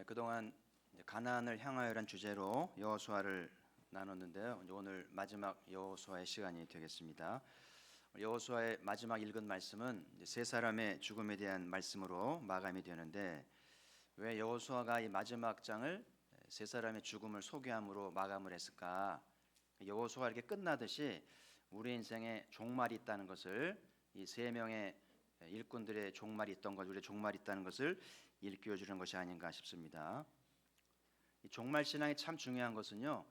그동안 가나안을 향하여란 주제로 여호수아를 나눴는데요. 오늘 마지막 여호수아의 시간이 되겠습니다. 여호수아의 마지막 읽은 말씀은 세 사람의 죽음에 대한 말씀으로 마감이 되는데, 왜 여호수아가 이 마지막 장을 세 사람의 죽음을 소개함으로 마감을 했을까? 여호수아가 이렇게 끝나듯이 우리 인생에 종말이 있다는 것을, 이 세 명의 일꾼들의 종말이 있던 것, 우리의 종말이 있다는 것을 일깨워 주는 것이 아닌가 싶습니다. 이 종말 신앙이 참 중요한 것은요,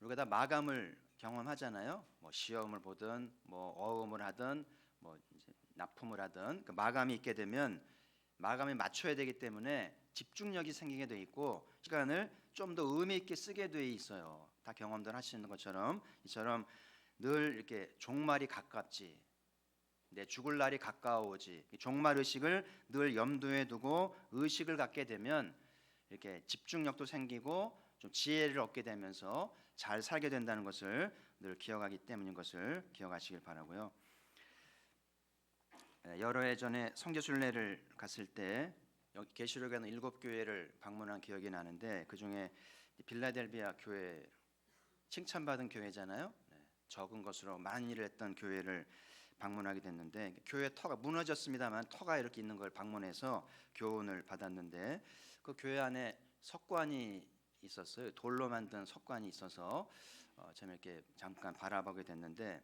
우리가 다 마감을 경험하잖아요. 뭐 시험을 보든, 뭐 어음을 하든, 뭐 이제 납품을 하든, 그 마감이 있게 되면 마감에 맞춰야 되기 때문에 집중력이 생기게 돼 있고, 시간을 좀 더 의미 있게 쓰게 돼 있어요. 다 경험들 하시는 것처럼, 이처럼 늘 이렇게 종말이 가깝지, 내 죽을 날이 가까워오지, 종말 의식을 늘 염두에 두고 의식을 갖게 되면 이렇게 집중력도 생기고 좀 지혜를 얻게 되면서 잘 살게 된다는 것을 늘 기억하기 때문인 것을 기억하시길 바라고요. 여러 해 전에 성교순례를 갔을 때 계시록에는 7교회를 방문한 기억이 나는데, 그 중에 빌라델비아 교회, 칭찬받은 교회잖아요. 적은 것으로 많은 일을 했던 교회를 방문하게 됐는데, 교회 터가 무너졌습니다만 터가 이렇게 있는 걸 방문해서 교훈을 받았는데, 그 교회 안에 석관이 있었어요. 돌로 만든 석관이 있어서 참 이렇게 잠깐 바라보게 됐는데,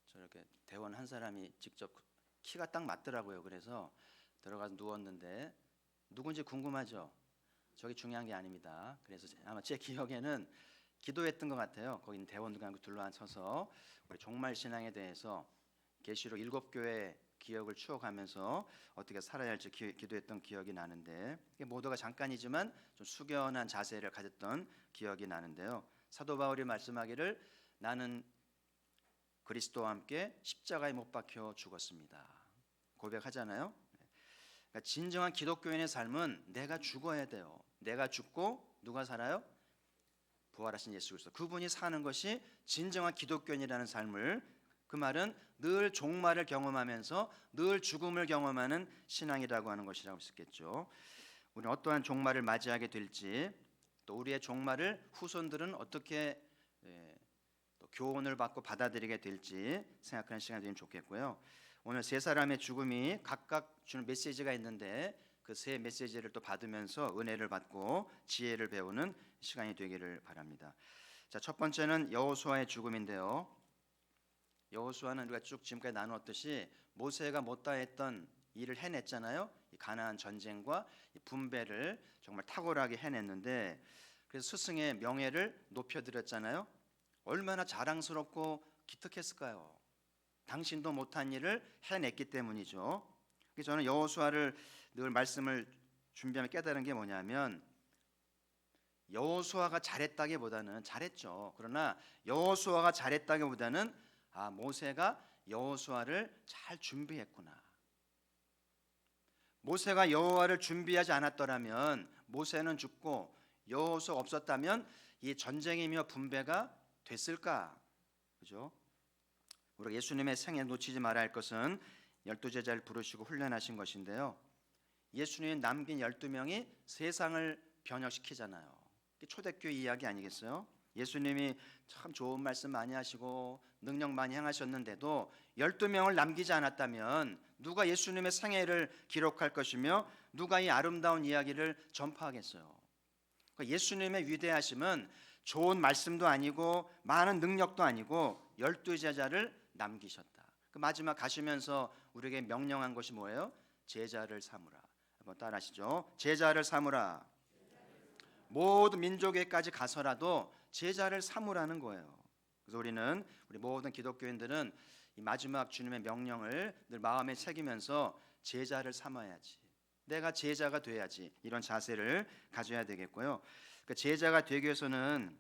저렇게 대원 한 사람이 직접, 키가 딱 맞더라고요. 그래서 들어가서 누웠는데, 누군지 궁금하죠? 저게 중요한 게 아닙니다. 그래서 아마 제 기억에는 기도했던 것 같아요. 거기 있는 대원들과 둘러앉혀서 우리 종말 신앙에 대해서 계시록 7교회 기억을 추억하면서 어떻게 살아야 할지 기도했던 기억이 나는데, 모두가 잠깐이지만 좀 숙연한 자세를 가졌던 기억이 나는데요. 사도 바울이 말씀하기를, 나는 그리스도와 함께 십자가에 못 박혀 죽었습니다, 고백하잖아요. 그러니까 진정한 기독교인의 삶은 내가 죽어야 돼요. 내가 죽고 누가 살아요? 부활하신 예수 그리스도, 그분이 사는 것이 진정한 기독교인이라는 삶을, 그 말은 늘 종말을 경험하면서 늘 죽음을 경험하는 신앙이라고 하는 것이라고 할 수 있겠죠. 우리는 어떠한 종말을 맞이하게 될지, 또 우리의 종말을 후손들은 어떻게 또 교훈을 받고 받아들이게 될지 생각하는 시간이 되면 좋겠고요. 오늘 세 사람의 죽음이 각각 주는 메시지가 있는데, 그 세 메시지를 또 받으면서 은혜를 받고 지혜를 배우는 시간이 되기를 바랍니다. 자, 첫 번째는 여호수아의 죽음인데요. 여호수아는 우리가 쭉 지금까지 나누었듯이 모세가 못다했던 일을 해냈잖아요. 이 가나안 전쟁과 이 분배를 정말 탁월하게 해냈는데, 그래서 스승의 명예를 높여드렸잖아요. 얼마나 자랑스럽고 기특했을까요? 당신도 못한 일을 해냈기 때문이죠. 그래서 저는 여호수아를 늘 말씀을 준비하며 깨달은 게 뭐냐면, 여호수아가 잘했다기보다는, 잘했죠. 그러나 여호수아가 잘했다기보다는 모세가 여호수아를 잘 준비했구나. 모세가 여호와를 준비하지 않았더라면, 모세는 죽고 여호수아가 없었다면 이 전쟁이며 분배가 됐을까? 그죠? 우리가 예수님의 생애 놓치지 말아야 할 것은 12제자를 부르시고 훈련하신 것인데요. 예수님이 남긴 12명이 세상을 변혁시키잖아요. 초대교회 이야기 아니겠어요? 예수님이 참 좋은 말씀 많이 하시고 능력 많이 행하셨는데도 12명을 남기지 않았다면 누가 예수님의 생애를 기록할 것이며 누가 이 아름다운 이야기를 전파하겠어요? 그러니까 예수님의 위대하심은 좋은 말씀도 아니고 많은 능력도 아니고 12제자를 남기셨다. 그 마지막 가시면서 우리에게 명령한 것이 뭐예요? 제자를 삼으라. 한번 따라하시죠. 제자를 삼으라. 모든 민족에까지 가서라도 제자를 삼으라는 거예요. 그래서 우리 모든 기독교인들은 이 마지막 주님의 명령을 늘 마음에 새기면서 제자를 삼아야지, 내가 제자가 돼야지, 이런 자세를 가져야 되겠고요. 그 제자가 되기 위해서는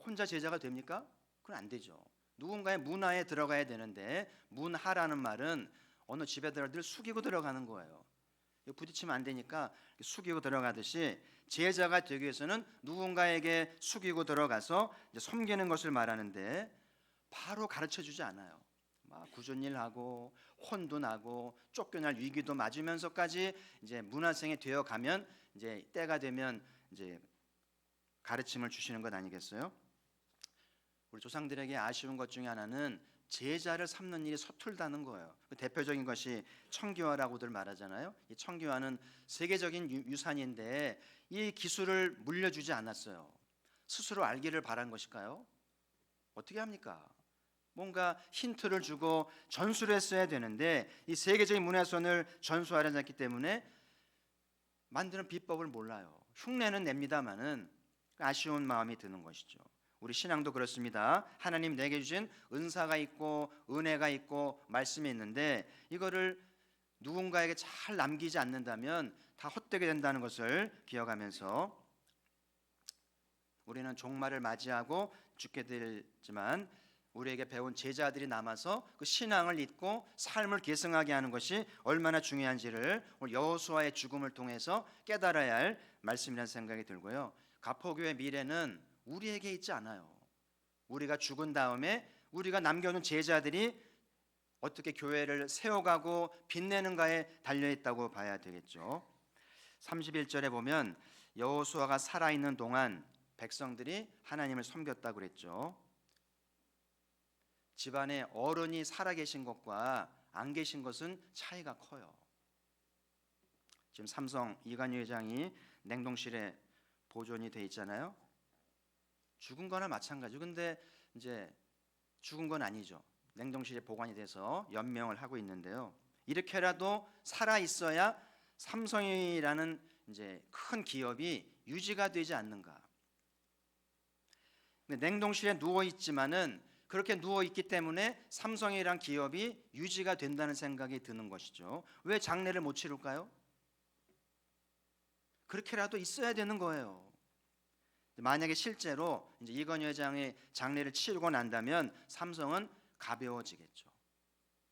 혼자 제자가 됩니까? 그건 안 되죠. 누군가의 문화에 들어가야 되는데, 문화라는 말은 어느 집에 들어갈 늘 숙이고 들어가는 거예요. 부딪히면 안 되니까 숙이고 들어가듯이, 제자가 되기 위해서는 누군가에게 숙이고 들어가서 이제 섬기는 것을 말하는데, 바로 가르쳐 주지 않아요. 막 굳은 일하고 혼도 나고 쫓겨날 위기도 맞으면서까지 이제 문화생이 되어 가면 이제 때가 되면 이제 가르침을 주시는 것 아니겠어요? 우리 조상들에게 아쉬운 것 중에 하나는 제자를 삼는 일이 서툴다는 거예요. 그 대표적인 것이 청기화라고들 말하잖아요. 이 청기화는 세계적인 유산인데 이 기술을 물려주지 않았어요. 스스로 알기를 바란 것일까요? 어떻게 합니까? 뭔가 힌트를 주고 전수를 했어야 되는데 이 세계적인 문화선을 전수하려지 않기 때문에 만드는 비법을 몰라요. 흉내는 냅니다마는 아쉬운 마음이 드는 것이죠. 우리 신앙도 그렇습니다. 하나님 내게 주신 은사가 있고 은혜가 있고 말씀이 있는데 이거를 누군가에게 잘 남기지 않는다면 다 헛되게 된다는 것을 기억하면서 우리는 종말을 맞이하고 죽게 되지만 우리에게 배운 제자들이 남아서 그 신앙을 잊고 삶을 계승하게 하는 것이 얼마나 중요한지를 오늘 여호수아의 죽음을 통해서 깨달아야 할 말씀이라는 생각이 들고요. 가포교의 미래는 우리에게 있지 않아요. 우리가 죽은 다음에 우리가 남겨놓은 제자들이 어떻게 교회를 세워가고 빛내는가에 달려있다고 봐야 되겠죠. 31절에 보면 여호수아가 살아있는 동안 백성들이 하나님을 섬겼다고 그랬죠. 집안에 어른이 살아계신 것과 안 계신 것은 차이가 커요. 지금 삼성 이관유 회장이 냉동실에 보존이 돼 있잖아요. 죽은 거나 마찬가지죠. 근데 이제 죽은 건 아니죠. 냉동실에 보관이 돼서 연명을 하고 있는데요. 이렇게라도 살아 있어야 삼성이라는 이제 큰 기업이 유지가 되지 않는가. 근데 냉동실에 누워 있지만은 그렇게 누워 있기 때문에 삼성이란 기업이 유지가 된다는 생각이 드는 것이죠. 왜 장례를 못 치를까요? 그렇게라도 있어야 되는 거예요. 만약에 실제로 이제 이건희 회장의 장례를 치르고 난다면 삼성은 가벼워지겠죠.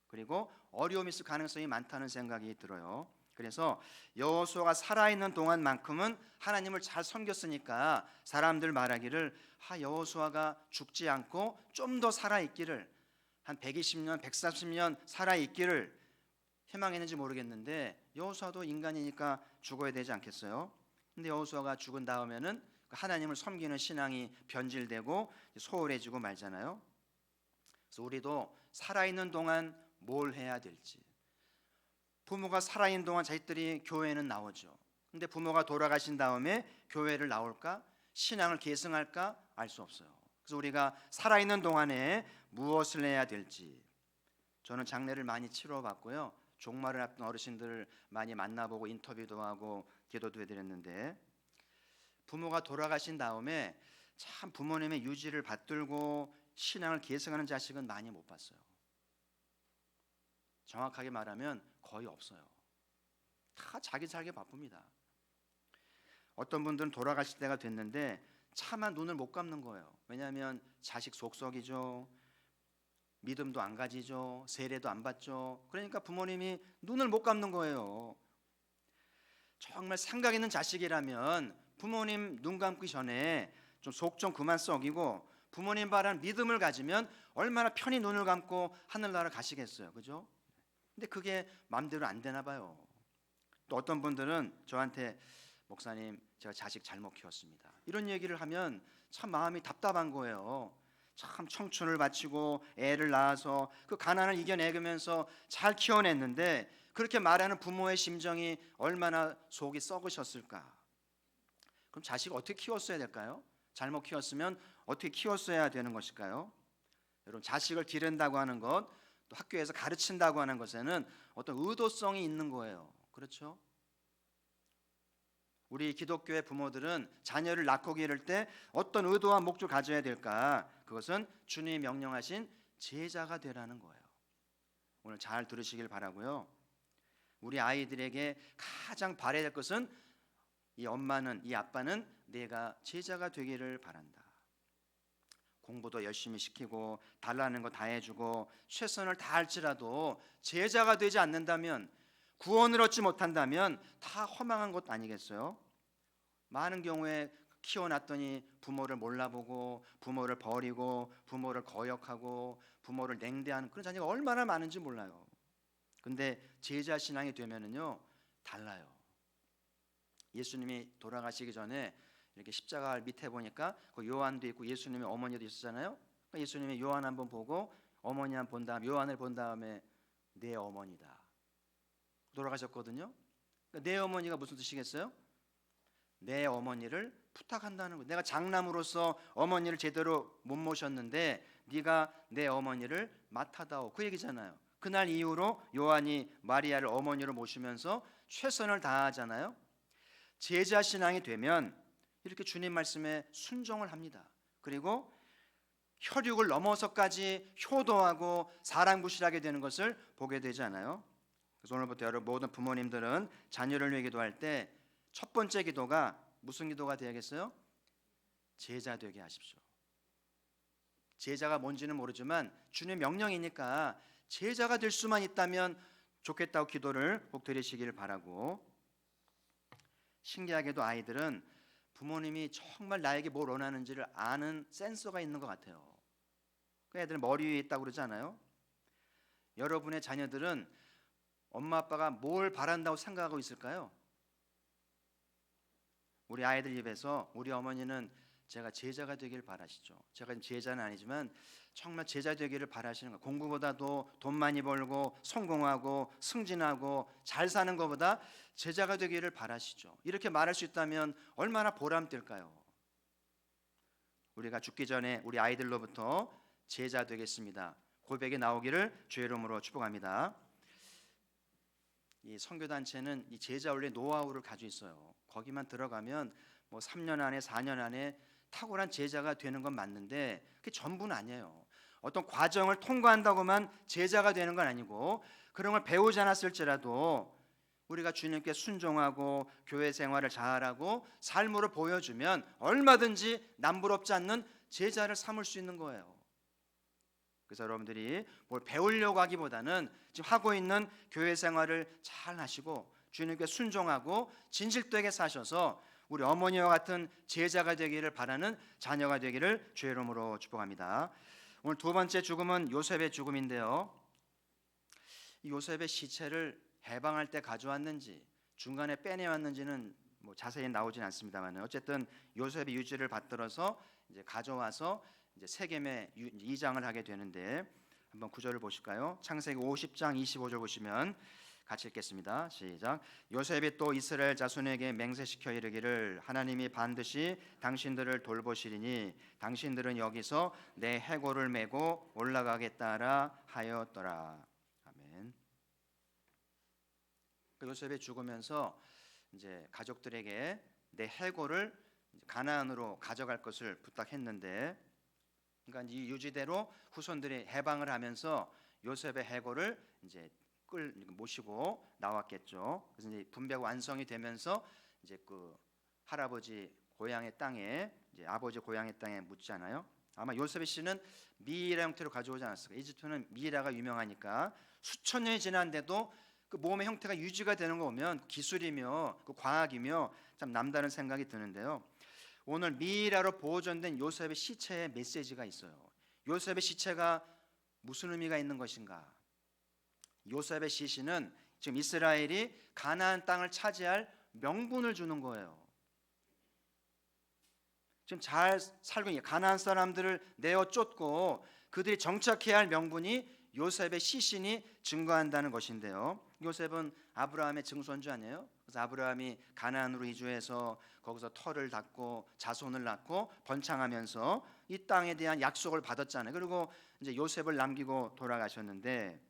그리고 어려움이 있을 가능성이 많다는 생각이 들어요. 그래서 여호수아가 살아있는 동안만큼은 하나님을 잘 섬겼으니까 사람들 말하기를 여호수아가 죽지 않고 좀 더 살아있기를 한 120년, 140년 살아있기를 희망했는지 모르겠는데 여호수아도 인간이니까 죽어야 되지 않겠어요? 근데 여호수아가 죽은 다음에는 하나님을 섬기는 신앙이 변질되고 소홀해지고 말잖아요. 그래서 우리도 살아있는 동안 뭘 해야 될지. 부모가 살아있는 동안 자식들이 교회는 나오죠. 근데 부모가 돌아가신 다음에 교회를 나올까? 신앙을 계승할까? 알 수 없어요. 그래서 우리가 살아있는 동안에 무엇을 해야 될지. 저는 장례를 많이 치러봤고요. 종말을 앞둔 어르신들을 많이 만나보고 인터뷰도 하고 기도도 해드렸는데 부모가 돌아가신 다음에 참 부모님의 유지를 받들고 신앙을 계승하는 자식은 많이 못 봤어요. 정확하게 말하면 거의 없어요. 다 자기 살기 바쁩니다. 어떤 분들은 돌아가실 때가 됐는데 차마 눈을 못 감는 거예요. 왜냐하면 자식 속썩이죠. 믿음도 안 가지죠. 세례도 안 받죠. 그러니까 부모님이 눈을 못 감는 거예요. 정말 생각 있는 자식이라면 부모님 눈 감기 전에 좀 속 좀 그만 썩이고 부모님 바라는 믿음을 가지면 얼마나 편히 눈을 감고 하늘나라 가시겠어요. 그죠? 근데 그게 마음대로 안 되나 봐요. 또 어떤 분들은 저한테 목사님 제가 자식 잘못 키웠습니다. 이런 얘기를 하면 참 마음이 답답한 거예요. 참 청춘을 바치고 애를 낳아서 그 가난을 이겨내면서 잘 키워냈는데 그렇게 말하는 부모의 심정이 얼마나 속이 썩으셨을까. 그럼 자식 어떻게 키웠어야 될까요? 잘못 키웠으면 어떻게 키웠어야 되는 것일까요? 여러분 자식을 기른다고 하는 것, 또 학교에서 가르친다고 하는 것에는 어떤 의도성이 있는 거예요. 그렇죠? 우리 기독교의 부모들은 자녀를 낳고 기를 때 어떤 의도와 목적을 가져야 될까? 그것은 주님이 명령하신 제자가 되라는 거예요. 오늘 잘 들으시길 바라고요. 우리 아이들에게 가장 바라야 될 것은 이 엄마는, 이 아빠는 내가 제자가 되기를 바란다. 공부도 열심히 시키고 달라는 거 다 해주고 최선을 다할지라도 제자가 되지 않는다면, 구원을 얻지 못한다면 다 허망한 것 아니겠어요? 많은 경우에 키워놨더니 부모를 몰라보고 부모를 버리고 부모를 거역하고 부모를 냉대하는 그런 자녀가 얼마나 많은지 몰라요. 근데 제자 신앙이 되면은요 달라요. 예수님이 돌아가시기 전에 이렇게 십자가 밑에 보니까 그 요한도 있고 예수님의 어머니도 있었잖아요. 그러니까 예수님이 요한 한번 보고 어머니 한번 본 다음 요한을 본 다음에 내 어머니다 돌아가셨거든요. 그러니까 내 어머니가 무슨 뜻이겠어요? 내 어머니를 부탁한다는 거예요. 내가 장남으로서 어머니를 제대로 못 모셨는데 네가 내 어머니를 맡아다오, 그 얘기잖아요. 그날 이후로 요한이 마리아를 어머니로 모시면서 최선을 다하잖아요. 제자 신앙이 되면 이렇게 주님 말씀에 순종을 합니다. 그리고 혈육을 넘어서까지 효도하고 사랑구실하게 되는 것을 보게 되지 않아요? 그래서 오늘부터 여러분 모든 부모님들은 자녀를 위해 기도할 때 첫 번째 기도가 무슨 기도가 되야겠어요? 제자 되게 하십시오. 제자가 뭔지는 모르지만 주님의 명령이니까 제자가 될 수만 있다면 좋겠다고 기도를 꼭 드리시기를 바라고, 신기하게도 아이들은 부모님이 정말 나에게 뭘 원하는지를 아는 센서가 있는 것 같아요. 그 애들은 머리 위에 있다고 그러지 않아요? 여러분의 자녀들은 엄마 아빠가 뭘 바란다고 생각하고 있을까요? 우리 아이들 입에서 우리 어머니는 제가 제자가 되길 바라시죠. 제가 제자는 아니지만 정말 제자 되기를 바라시는 거예요. 공부보다도 돈 많이 벌고 성공하고 승진하고 잘 사는 것보다 제자가 되기를 바라시죠. 이렇게 말할 수 있다면 얼마나 보람될까요? 우리가 죽기 전에 우리 아이들로부터 제자 되겠습니다 고백이 나오기를 주의 이름으로 축복합니다. 이 선교단체는 이 제자 훈련 노하우를 가지고 있어요. 거기만 들어가면 뭐 3년 안에 4년 안에 탁월한 제자가 되는 건 맞는데 그게 전부는 아니에요. 어떤 과정을 통과한다고만 제자가 되는 건 아니고, 그런 걸 배우지 않았을지라도 우리가 주님께 순종하고 교회 생활을 잘하고 삶으로 보여주면 얼마든지 남부럽지 않는 제자를 삼을 수 있는 거예요. 그래서 여러분들이 뭘 배우려고 하기보다는 지금 하고 있는 교회 생활을 잘 하시고 주님께 순종하고 진실되게 사셔서 우리 어머니와 같은 제자가 되기를 바라는 자녀가 되기를 주의 이름으로 축복합니다. 오늘 두 번째 죽음은 요셉의 죽음인데요, 이 요셉의 시체를 해방할 때 가져왔는지 중간에 빼내왔는지는 뭐 자세히 나오진 않습니다만, 어쨌든 요셉의 유지를 받들어서 이제 가져와서 이제 세겜에 이장을 하게 되는데, 한번 구절을 보실까요? 창세기 50장 25절 보시면 같이 읽겠습니다. 시작. 요셉이 또 이스라엘 자손에게 맹세시켜 이르기를 하나님이 반드시 당신들을 돌보시리니 당신들은 여기서 내 해골을 메고 올라가겠다라 하였더라. 아멘. 요셉이 죽으면서 이제 가족들에게 내 해골을 가나안으로 가져갈 것을 부탁했는데, 그러니까 이 유지대로 후손들이 해방을 하면서 요셉의 해골을 이제 모시고 나왔겠죠. 그래서 이제 분배가 완성이 되면서 이제 그 할아버지 고향의 땅에, 이제 아버지 고향의 땅에 묻잖아요. 아마 요셉의 씨는 미이라 형태로 가져오지 않았을까. 이집트는 미이라가 유명하니까 수천 년이 지났는데도 그 몸의 형태가 유지가 되는 거 보면 기술이며 그 과학이며 참 남다른 생각이 드는데요. 오늘 미이라로 보존된 요셉의 시체에 메시지가 있어요. 요셉의 시체가 무슨 의미가 있는 것인가? 요셉의 시신은 지금 이스라엘이 가나안 땅을 차지할 명분을 주는 거예요. 지금 잘 살고 있는 가나안 사람들을 내어 쫓고 그들이 정착해야 할 명분이 요셉의 시신이 증거한다는 것인데요, 요셉은 아브라함의 증손주 아니에요? 그래서 아브라함이 가나안으로 이주해서 거기서 터를 닦고 자손을 낳고 번창하면서 이 땅에 대한 약속을 받았잖아요. 그리고 이제 요셉을 남기고 돌아가셨는데,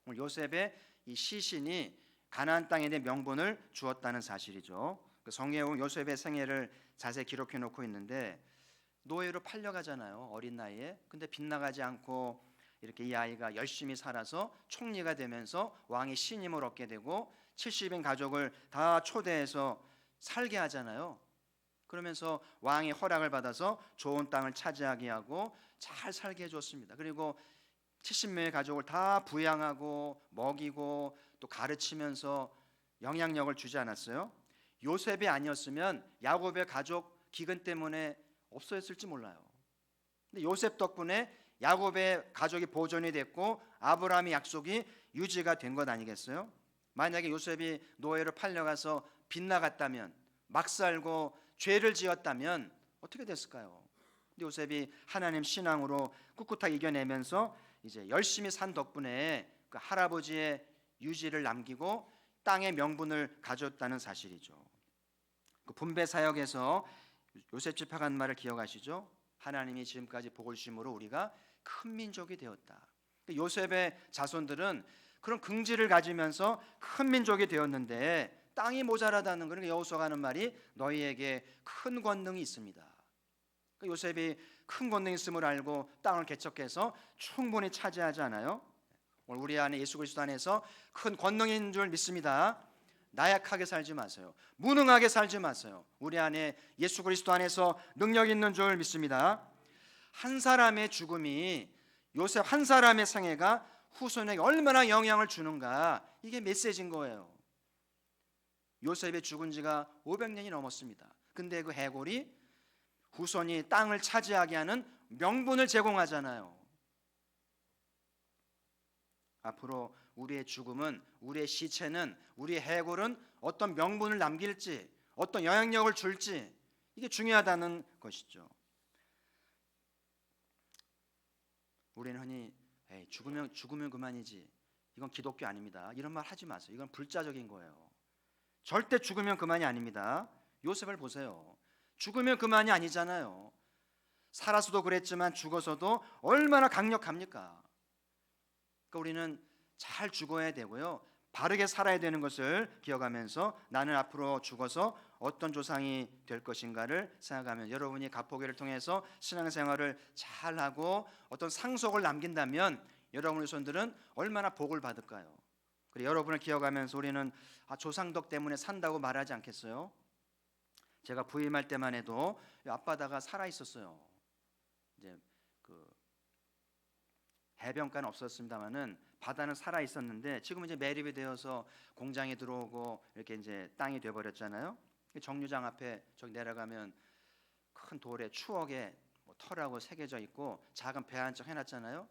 오늘 요셉의 이 시신이 가나안 땅에 대한 명분을 주었다는 사실이죠. 그 성경에 요셉의 생애를 자세히 기록해 놓고 있는데, 노예로 팔려가잖아요, 어린 나이에. 근데 빗나가지 않고 이렇게 이 아이가 열심히 살아서 총리가 되면서 왕의 신임을 얻게 되고 70인 가족을 다 초대해서 살게 하잖아요. 그러면서 왕의 허락을 받아서 좋은 땅을 차지하게 하고 잘 살게 해줬습니다. 그리고 70명의 가족을 다 부양하고 먹이고 또 가르치면서 영향력을 주지 않았어요? 요셉이 아니었으면 야곱의 가족 기근 때문에 없어졌을지 몰라요. 근데 요셉 덕분에 야곱의 가족이 보존이 됐고 아브라함의 약속이 유지가 된 것 아니겠어요? 만약에 요셉이 노예로 팔려가서 빗나갔다면, 막 살고 죄를 지었다면 어떻게 됐을까요? 근데 요셉이 하나님 신앙으로 꿋꿋하게 이겨내면서 이제 열심히 산 덕분에 그 할아버지의 유지를 남기고 땅의 명분을 가졌다는 사실이죠. 그 분배 사역에서 요셉 지파가 한 말을 기억하시죠? 하나님이 지금까지 복을 주심으로 우리가 큰 민족이 되었다. 요셉의 자손들은 그런 긍지를 가지면서 큰 민족이 되었는데 땅이 모자라다는 거는 여호수아가 하는 말이 너희에게 큰 권능이 있습니다. 요셉이 큰 권능이 있음을 알고 땅을 개척해서 충분히 차지하지 않아요? 오늘 우리 안에 예수 그리스도 안에서 큰 권능인 줄 믿습니다. 나약하게 살지 마세요. 무능하게 살지 마세요. 우리 안에 예수 그리스도 안에서 능력 있는 줄 믿습니다. 한 사람의 죽음이, 요셉 한 사람의 생애가 후손에게 얼마나 영향을 주는가, 이게 메시지인 거예요. 요셉이 죽은 지가 500년이 넘었습니다. 근데 그 해골이 후손이 땅을 차지하게 하는 명분을 제공하잖아요. 앞으로 우리의 죽음은, 우리의 시체는, 우리의 해골은 어떤 명분을 남길지, 어떤 영향력을 줄지, 이게 중요하다는 것이죠. 우리는 흔히 죽으면 그만이지, 이건 기독교 아닙니다, 이런 말 하지 마세요. 이건 불자적인 거예요. 절대 죽으면 그만이 아닙니다. 요셉을 보세요. 죽으면 그만이 아니잖아요. 살아서도 그랬지만 죽어서도 얼마나 강력합니까? 그러니까 우리는 잘 죽어야 되고요, 바르게 살아야 되는 것을 기억하면서 나는 앞으로 죽어서 어떤 조상이 될 것인가를 생각하면, 여러분이 가포교를 통해서 신앙생활을 잘하고 어떤 상속을 남긴다면 여러분의 손들은 얼마나 복을 받을까요? 그리고 여러분을 기억하면서 우리는 조상덕 때문에 산다고 말하지 않겠어요? 제가 부임할 때만 해도 앞바다가 살아 있었어요. 이제 그 해변가는 없었습니다만은 바다는 살아 있었는데 지금은 이제 매립이 되어서 공장에 들어오고 이렇게 이제 땅이 돼 버렸잖아요. 정류장 앞에 저기 내려가면 큰 돌에 추억의 터라고 새겨져 있고 작은 배 한 척 해놨잖아요.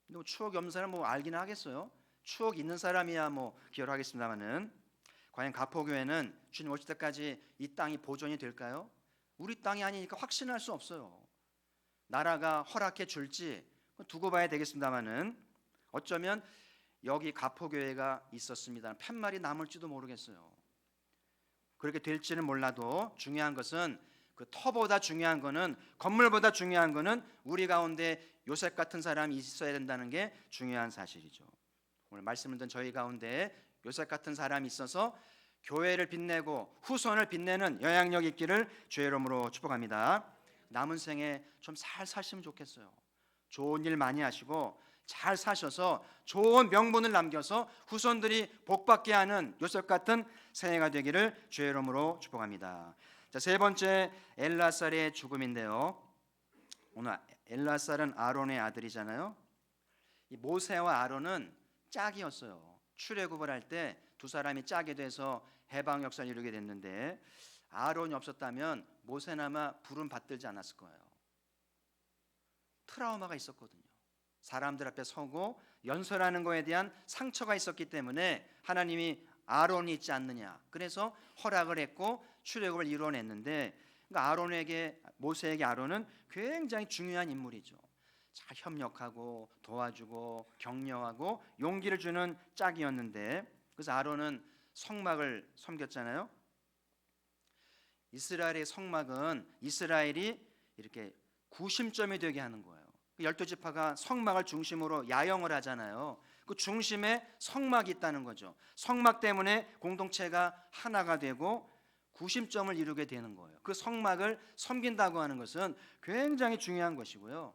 근데 추억이 없는 사람 알기는 하겠어요? 추억 있는 사람이야 기여를 하겠습니다만은, 과연 가포교회는 주님 오실 때까지 이 땅이 보존이 될까요? 우리 땅이 아니니까 확신할 수 없어요. 나라가 허락해 줄지 두고 봐야 되겠습니다만은, 어쩌면 여기 가포교회가 있었습니다 팻말이 남을지도 모르겠어요. 그렇게 될지는 몰라도 중요한 것은, 그 터보다 중요한 거는, 건물보다 중요한 거는 우리 가운데 요셉 같은 사람이 있어야 된다는 게 중요한 사실이죠. 오늘 말씀을 듣는 저희 가운데 요셉 같은 사람이 있어서 교회를 빛내고 후손을 빛내는 영향력 있기를 주의 이름으로 축복합니다. 남은 생에 좀 잘 사시면 좋겠어요. 좋은 일 많이 하시고 잘 사셔서 좋은 명분을 남겨서 후손들이 복받게 하는 요셉 같은 생애가 되기를 주의 이름으로 축복합니다. 자, 세 번째, 엘라살의 죽음인데요. 오늘 엘라살은 아론의 아들이잖아요. 이 모세와 아론은 짝이었어요. 출애굽을 할 때 두 사람이 짝이 돼서 해방 역사를 이루게 됐는데, 아론이 없었다면 모세는 아마 부름 받들지 않았을 거예요. 트라우마가 있었거든요. 사람들 앞에 서고 연설하는 것에 대한 상처가 있었기 때문에 하나님이 아론이 있지 않느냐, 그래서 허락을 했고 출애굽을 이루어냈는데, 그러니까 모세에게 아론은 굉장히 중요한 인물이죠. 잘 협력하고 도와주고 격려하고 용기를 주는 짝이었는데, 그래서 아론은 성막을 섬겼잖아요. 이스라엘의 성막은 이스라엘이 이렇게 구심점이 되게 하는 거예요. 12지파가 성막을 중심으로 야영을 하잖아요. 그 중심에 성막이 있다는 거죠. 성막 때문에 공동체가 하나가 되고 구심점을 이루게 되는 거예요. 그 성막을 섬긴다고 하는 것은 굉장히 중요한 것이고요.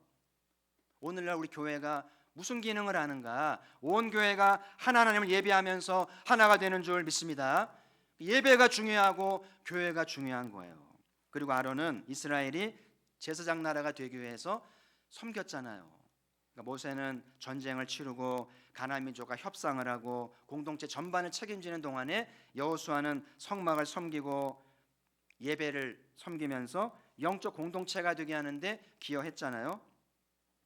오늘날 우리 교회가 무슨 기능을 하는가? 온 교회가 하나님을 예배하면서 하나가 되는 줄 믿습니다. 예배가 중요하고 교회가 중요한 거예요. 그리고 아론은 이스라엘이 제사장 나라가 되기 위해서 섬겼잖아요. 그러니까 모세는 전쟁을 치르고 가나안 민족과 협상을 하고 공동체 전반을 책임지는 동안에 여호수아는 성막을 섬기고 예배를 섬기면서 영적 공동체가 되게 하는데 기여했잖아요.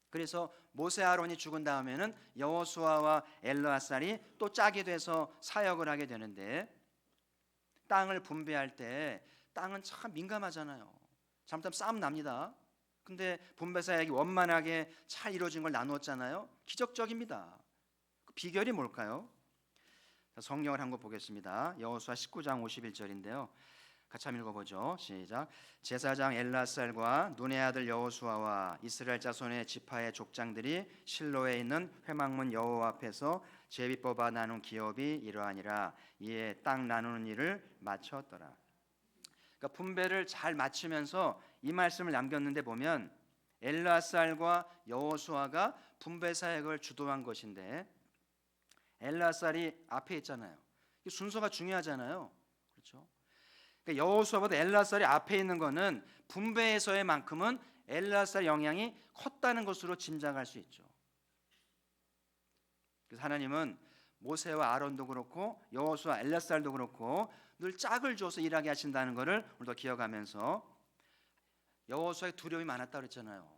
그래서 모세 아론이 죽은 다음에는 여호수아와 엘르아살이 또 짝이 돼서 사역을 하게 되는데, 땅을 분배할 때 땅은 참 민감하잖아요. 잘못하면 싸움 납니다. 근데 분배 사역이 원만하게 잘 이루어진 걸 나누었잖아요. 기적적입니다. 그 비결이 뭘까요? 성경을 한번 보겠습니다. 여호수아 19장 51절인데요. 같이 한번 읽어보죠. 시작. 제사장 엘라살과 눈의 아들 여호수아와 이스라엘 자손의 지파의 족장들이 실로에 있는 회막문 여호와 앞에서 제비 뽑아 나눈 기업이 이러하니라. 이에 땅 나누는 일을 마쳤더라. 그러니까 분배를 잘 마치면서 이 말씀을 남겼는데 보면 엘라살과 여호수아가 분배 사역을 주도한 것인데, 엘라살이 앞에 있잖아요. 이 순서가 중요하잖아요. 그렇죠? 그러니까 여호수아보다 엘라살이 앞에 있는 것은 분배에서의 만큼은 엘라살 영향이 컸다는 것으로 짐작할 수 있죠. 그래서 하나님은 모세와 아론도 그렇고 여호수아, 엘라살도 그렇고 늘 짝을 줘서 일하게 하신다는 것을 우리도 기억하면서, 여호수아의 두려움이 많았다고 그랬잖아요.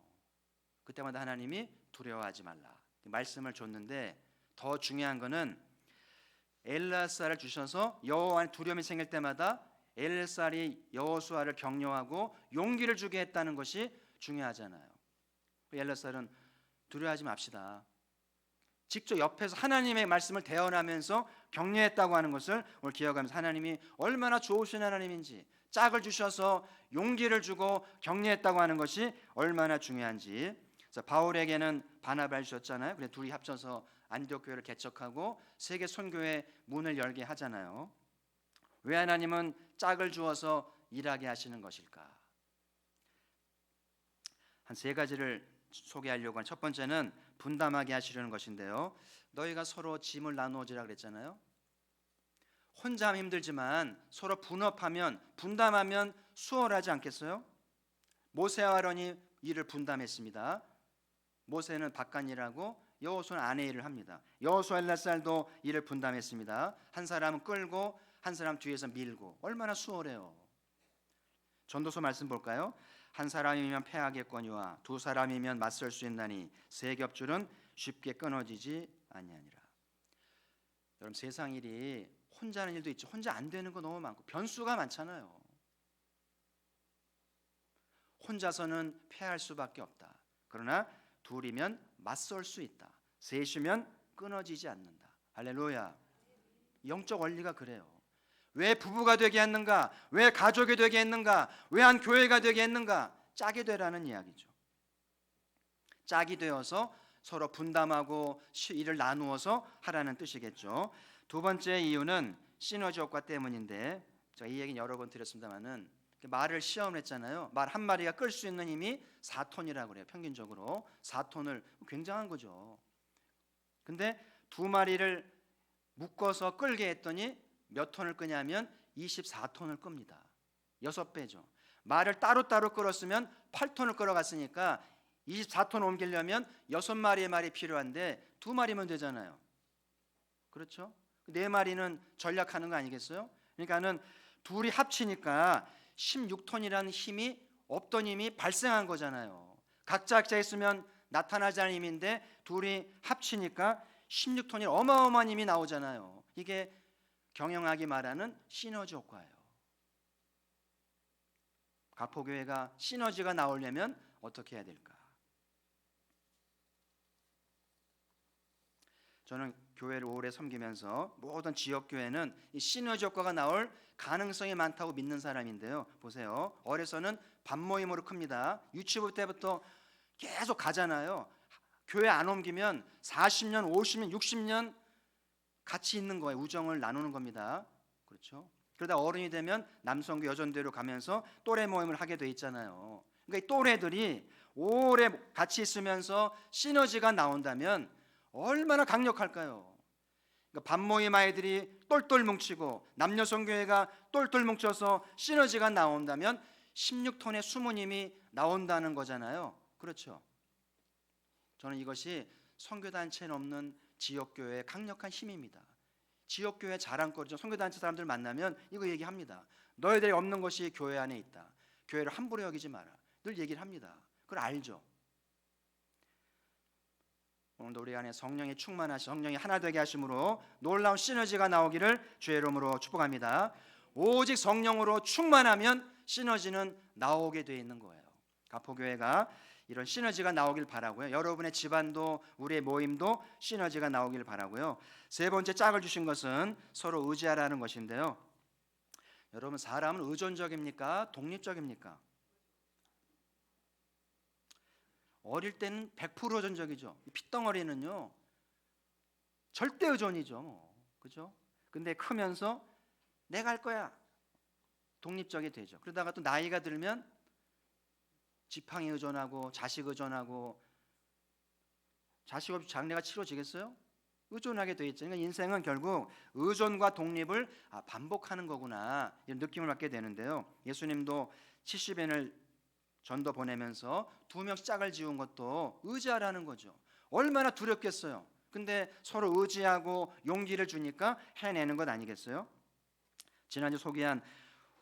그때마다 하나님이 두려워하지 말라 말씀을 줬는데, 더 중요한 것은 엘라살을 주셔서 여호와의 두려움이 생길 때마다 엘라살이 여호수아를 격려하고 용기를 주게 했다는 것이 중요하잖아요. 엘라살은 두려워하지 맙시다. 직접 옆에서 하나님의 말씀을 대언하면서 격려했다고 하는 것을 오늘 기억하면서, 하나님이 얼마나 좋으신 하나님인지, 짝을 주셔서 용기를 주고 격려했다고 하는 것이 얼마나 중요한지. 그래서 바울에게는 바나바를 주셨잖아요. 그래서 둘이 합쳐서 안디옥 교회를 개척하고 세계 선교회 문을 열게 하잖아요. 왜 하나님은 짝을 주어서 일하게 하시는 것일까? 한 세 가지를 소개하려고 하는, 첫 번째는 분담하게 하시려는 것인데요. 너희가 서로 짐을 나누어지라 그랬잖아요. 혼자 하면 힘들지만 서로 분업하면, 분담하면 수월하지 않겠어요? 모세와 아론이 일을 분담했습니다. 모세는 바깥일하고 여호수아는 안에 일을 합니다. 여호수아, 엘라살도 일을 분담했습니다. 한 사람은 끌고 한 사람 뒤에서 밀고, 얼마나 수월해요. 전도서 말씀 볼까요? 한 사람이면 패하겠거니와 두 사람이면 맞설 수 있나니 세 겹줄은 쉽게 끊어지지 아니하니라. 여러분, 세상 일이 혼자 하는 일도 있죠. 혼자 안 되는 거 너무 많고 변수가 많잖아요. 혼자서는 패할 수밖에 없다. 그러나 둘이면 맞설 수 있다. 셋이면 끊어지지 않는다. 할렐루야. 영적 원리가 그래요. 왜 부부가 되게 했는가? 왜 가족이 되게 했는가? 왜 한 교회가 되게 했는가? 짝이 되라는 이야기죠. 짝이 되어서 서로 분담하고 일을 나누어서 하라는 뜻이겠죠. 두 번째 이유는 시너지 효과 때문인데, 제가 이 얘기는 여러 번 드렸습니다만은, 말을 시험을 했잖아요. 말 한 마리가 끌 수 있는 힘이 4톤이라고 그래요. 평균적으로 4톤을, 굉장한 거죠. 근데 두 마리를 묶어서 끌게 했더니 몇 톤을 끄냐면 24톤을 끕니다. 6배죠. 말을 따로따로 끌었으면 8톤을 끌어갔으니까 24톤 옮기려면 6마리의 말이 필요한데 2마리면 되잖아요. 그렇죠? 4마리는 전략하는 거 아니겠어요? 그러니까는 둘이 합치니까 16톤이라는 힘이, 없던 힘이 발생한 거잖아요. 각자 있으면 나타나지 않은 힘인데 둘이 합치니까 16톤이 어마어마한 힘이 나오잖아요. 이게 경영학이 말하는 시너지 효과예요. 가포교회가 시너지가 나오려면 어떻게 해야 될까? 저는 교회를 오래 섬기면서 모든 지역교회는 이 시너지 효과가 나올 가능성이 많다고 믿는 사람인데요. 보세요. 어려서는 반모임으로 큽니다. 유치부 때부터 계속 가잖아요. 교회 안 옮기면 40년, 50년, 60년 같이 있는 거예요. 우정을 나누는 겁니다. 그렇죠? 그러다 어른이 되면 남성교 여전대로 가면서 또래 모임을 하게 돼 있잖아요. 그러니까 이 또래들이 오래 같이 있으면서 시너지가 나온다면 얼마나 강력할까요? 그러니까 반모임 아이들이 똘똘 뭉치고 남녀성교회가 똘똘 뭉쳐서 시너지가 나온다면 16톤의 수모님이 나온다는 거잖아요. 그렇죠? 저는 이것이 선교단체는 없는 지역교회의 강력한 힘입니다. 지역교회 자랑거리죠. 선교단체 사람들 만나면 이거 얘기합니다. 너희들이 없는 것이 교회 안에 있다. 교회를 함부로 여기지 마라. 늘 얘기를 합니다. 그걸 알죠. 오늘도 우리 안에 성령이 충만하시, 성령이 하나 되게 하심으로 놀라운 시너지가 나오기를 주의 이름으로 축복합니다. 오직 성령으로 충만하면 시너지는 나오게 돼 있는 거예요. 가포교회가 이런 시너지가 나오길 바라고요. 여러분의 집안도 우리의 모임도 시너지가 나오길 바라고요. 세 번째 짝을 주신 것은 서로 의지하라는 것인데요. 여러분, 사람은 의존적입니까? 독립적입니까? 어릴 때는 100% 의존적이죠. 핏덩어리는요 절대 의존이죠. 그죠? 근데 크면서 내가 할 거야, 독립적이 되죠. 그러다가 또 나이가 들면 지팡이 의존하고 자식 의존하고, 자식 없이 장래가 치러지겠어요? 의존하게 돼 있죠. 그러니까 인생은 결국 의존과 독립을 반복하는 거구나, 이런 느낌을 받게 되는데요. 예수님도 70인을 전도 보내면서 2명씩 짝을 지은 것도 의지하라는 거죠. 얼마나 두렵겠어요. 근데 서로 의지하고 용기를 주니까 해내는 것 아니겠어요? 지난주 소개한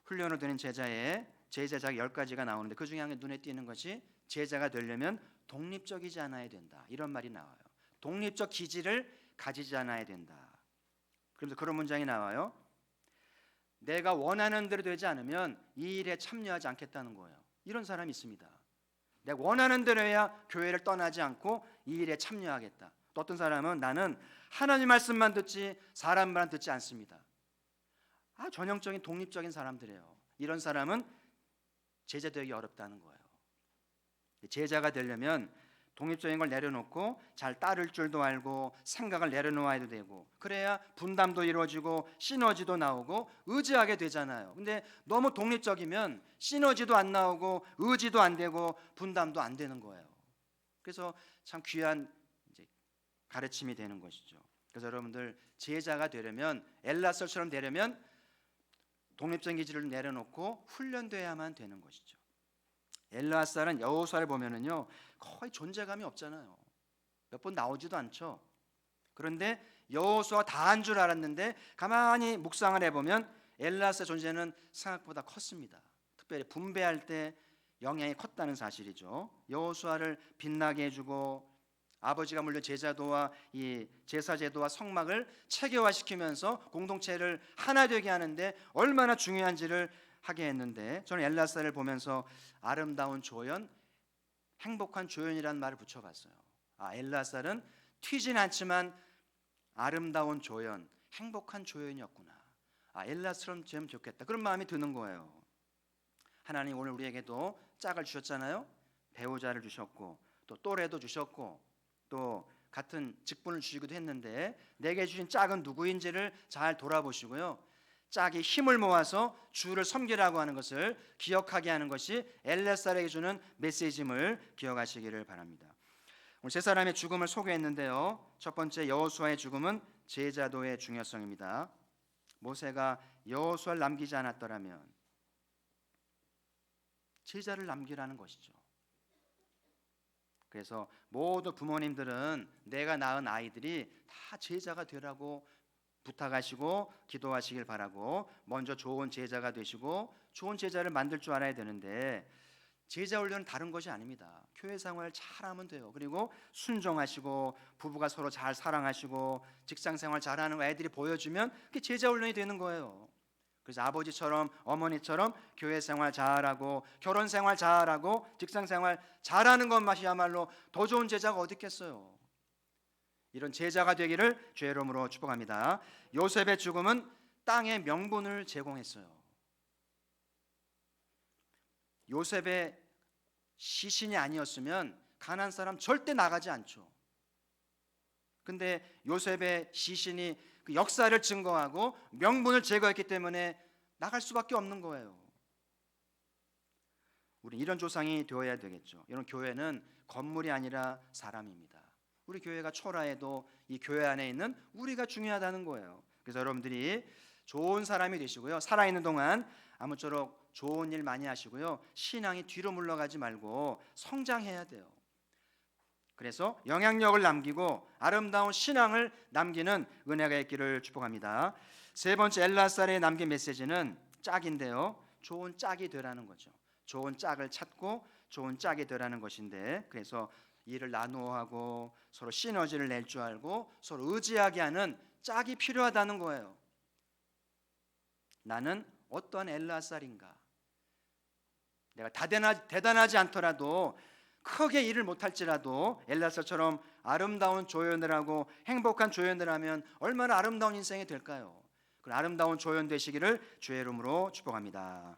훈련을 드는 제자의 제자작 10가지가 나오는데 그 중에 한 개 눈에 띄는 것이 제자가 되려면 독립적이지 않아야 된다, 이런 말이 나와요. 독립적 기질을 가지지 않아야 된다. 그래서 그런 문장이 나와요. 내가 원하는 대로 되지 않으면 이 일에 참여하지 않겠다는 거예요. 이런 사람이 있습니다. 내가 원하는 대로 해야 교회를 떠나지 않고 이 일에 참여하겠다. 또 어떤 사람은 나는 하나님 말씀만 듣지 사람 말 듣지 않습니다. 전형적인 독립적인 사람들이에요. 이런 사람은 제자 되기 어렵다는 거예요. 제자가 되려면 독립적인 걸 내려놓고 잘 따를 줄도 알고 생각을 내려놓아야 되고, 그래야 분담도 이루어지고 시너지도 나오고 의지하게 되잖아요. 근데 너무 독립적이면 시너지도 안 나오고 의지도 안 되고 분담도 안 되는 거예요. 그래서 참 귀한 가르침이 되는 것이죠. 그래서 여러분들 제자가 되려면, 엘라설처럼 되려면 독립적인 기질을 내려놓고 훈련돼야만 되는 것이죠. 엘라살은 여호수아를 보면은요 거의 존재감이 없잖아요. 몇 번 나오지도 않죠. 그런데 여호수아 다 한 줄 알았는데 가만히 묵상을 해보면 엘라사의 존재는 생각보다 컸습니다. 특별히 분배할 때 영향이 컸다는 사실이죠. 여호수아를 빛나게 해주고 아버지가 물린 제자도와 이 제사제도와 성막을 체계화시키면서 공동체를 하나 되게 하는데 얼마나 중요한지를 하게 했는데, 저는 엘라사를 보면서 아름다운 조연, 행복한 조연이라는 말을 붙여봤어요. 엘라살은 튀진 않지만 아름다운 조연, 행복한 조연이었구나. 엘라처럼 되면 좋겠다, 그런 마음이 드는 거예요. 하나님 오늘 우리에게도 짝을 주셨잖아요. 배우자를 주셨고 또 또래도 주셨고 또 같은 직분을 주시기도 했는데, 내게 주신 짝은 누구인지를 잘 돌아보시고요. 짝이 힘을 모아서 주를 섬기라고 하는 것을 기억하게 하는 것이 엘레살에게 주는 메시지임을 기억하시기를 바랍니다. 오늘 세 사람의 죽음을 소개했는데요. 첫 번째 여호수아의 죽음은 제자도의 중요성입니다. 모세가 여호수아를 남기지 않았더라면 제자를 남기라는 것이죠. 그래서 모두 부모님들은 내가 낳은 아이들이 다 제자가 되라고 부탁하시고 기도하시길 바라고, 먼저 좋은 제자가 되시고 좋은 제자를 만들 줄 알아야 되는데, 제자 훈련은 다른 것이 아닙니다. 교회 생활 잘하면 돼요. 그리고 순종하시고 부부가 서로 잘 사랑하시고 직장 생활 잘하는 거 애들이 보여주면 그게 제자 훈련이 되는 거예요. 그래서 아버지처럼 어머니처럼 교회 생활 잘하고 결혼 생활 잘하고 직장 생활 잘하는 것만이야말로 더 좋은 제자가 어디 있겠어요. 이런 제자가 되기를 주의 이름으로 축복합니다. 요셉의 죽음은 땅의 명분을 제공했어요. 요셉의 시신이 아니었으면 가나안 사람 절대 나가지 않죠. 근데 요셉의 시신이 그 역사를 증거하고 명분을 제거했기 때문에 나갈 수밖에 없는 거예요. 우리 이런 조상이 되어야 되겠죠. 이런 교회는 건물이 아니라 사람입니다. 우리 교회가 초라해도 이 교회 안에 있는 우리가 중요하다는 거예요. 그래서 여러분들이 좋은 사람이 되시고요, 살아있는 동안 아무쪼록 좋은 일 많이 하시고요, 신앙이 뒤로 물러가지 말고 성장해야 돼요. 그래서 영향력을 남기고 아름다운 신앙을 남기는 은혜가 있기를 축복합니다. 세 번째 엘라살에 남긴 메시지는 짝인데요, 좋은 짝이 되라는 거죠. 좋은 짝을 찾고 좋은 짝이 되라는 것인데, 그래서 일을 나누어 하고 서로 시너지를 낼 줄 알고 서로 의지하게 하는 짝이 필요하다는 거예요. 나는 어떠한 엘르아살인가? 내가 대단하지 않더라도 크게 일을 못할지라도 엘르아살처럼 아름다운 조연을 하고 행복한 조연을 하면 얼마나 아름다운 인생이 될까요? 그 아름다운 조연 되시기를 주의 이름으로 축복합니다.